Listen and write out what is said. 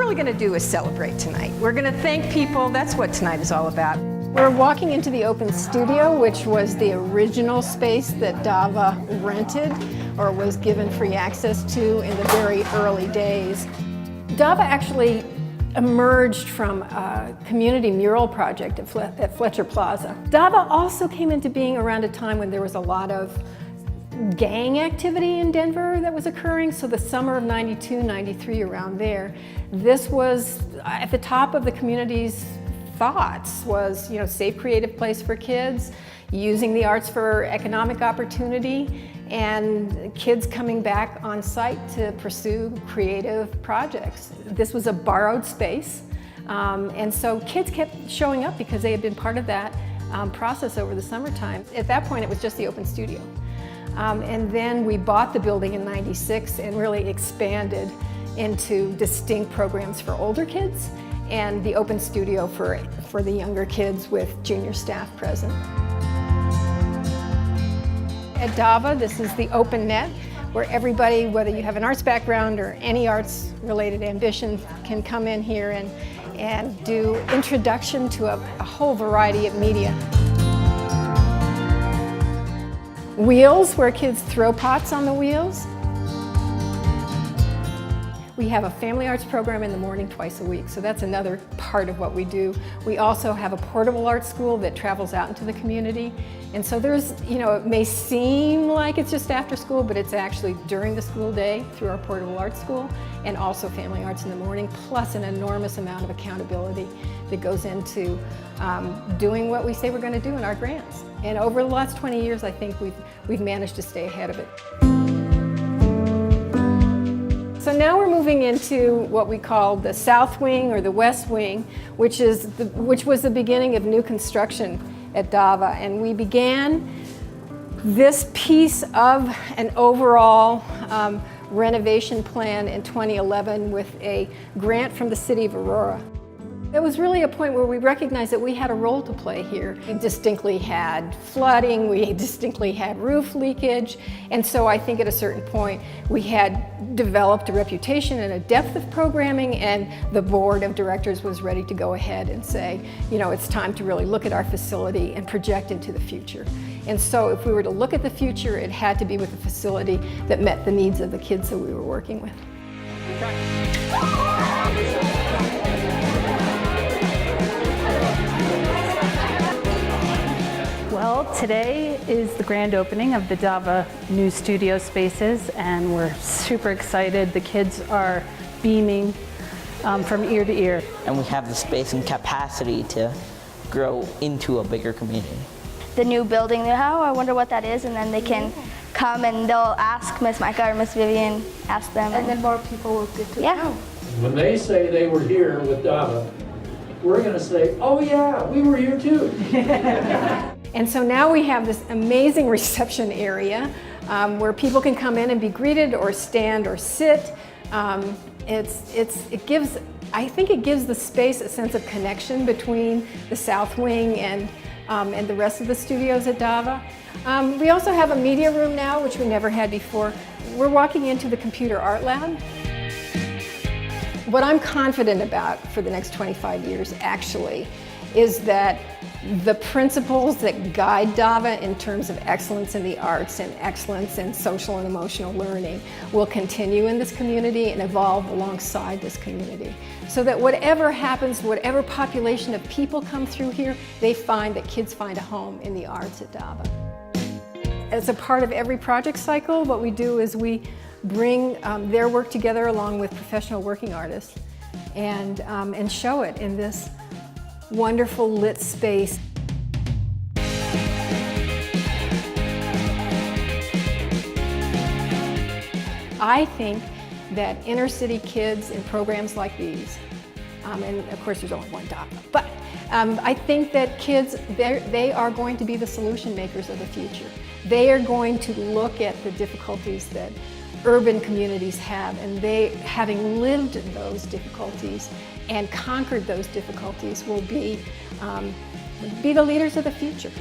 really going to do is celebrate tonight. We're going to thank people. That's what tonight is all about. We're walking into the open studio, which was the original space that DAVA rented or was given free access to in the very early days. DAVA actually emerged from a community mural project at Fletcher Plaza. DAVA also came into being around a time when there was a lot of gang activity in Denver that was occurring. So the summer of '92, '93, around there, this was at the top of the community's thoughts was, safe, creative place for kids, using the arts for economic opportunity, and kids coming back on site to pursue creative projects. This was a borrowed space, and so kids kept showing up because they had been part of that process over the summertime. At that point, it was just the open studio. And then we bought the building in '96 and really expanded into distinct programs for older kids and the open studio for the younger kids with junior staff present. At DAVA, this is the open net, where everybody, whether you have an arts background or any arts-related ambition, can come in here and do introduction to a whole variety of media. Wheels, where kids throw pots on the wheels. We have a family arts program in the morning twice a week, so that's another part of what we do. We also have a portable art school that travels out into the community. And so there's, it may seem like it's just after school, but it's actually during the school day through our portable art school, and also family arts in the morning, plus an enormous amount of accountability that goes into doing what we say we're going to do in our grants. And over the last 20 years, I think we've managed to stay ahead of it. So now we're moving into what we call the South Wing or the West Wing, which was the beginning of new construction at DAVA. And we began this piece of an overall renovation plan in 2011 with a grant from the city of Aurora. It was really a point where we recognized that we had a role to play here. We distinctly had flooding, we distinctly had roof leakage, and so I think at a certain point we had developed a reputation and a depth of programming, and the board of directors was ready to go ahead and say, it's time to really look at our facility and project into the future. And so if we were to look at the future, it had to be with a facility that met the needs of the kids that we were working with. Well, today is the grand opening of the DAVA new studio spaces, and we're super excited. The kids are beaming from ear to ear. And we have the space and capacity to grow into a bigger community. The new building now, I wonder what that is, and then they can come and they'll ask Miss Micah or Miss Vivian, ask them. And then more people will get to know. When they say they were here with DAVA, we're going to say, oh yeah, we were here too. And so now we have this amazing reception area where people can come in and be greeted or stand or sit. I think it gives the space a sense of connection between the South Wing and the rest of the studios at DAVA. We also have a media room now, which we never had before. We're walking into the computer art lab. What I'm confident about for the next 25 years, actually, is that the principles that guide DAVA in terms of excellence in the arts and excellence in social and emotional learning will continue in this community and evolve alongside this community. So that whatever happens, whatever population of people come through here, they find that kids find a home in the arts at DAVA. As a part of every project cycle, what we do is we bring their work together along with professional working artists and show it in this wonderful lit space. I think that inner city kids in programs like these, and of course there's only one DAVA, but I think that kids, they are going to be the solution makers of the future. They are going to look at the difficulties that urban communities have, and they, having lived those difficulties and conquered those difficulties, will be the leaders of the future.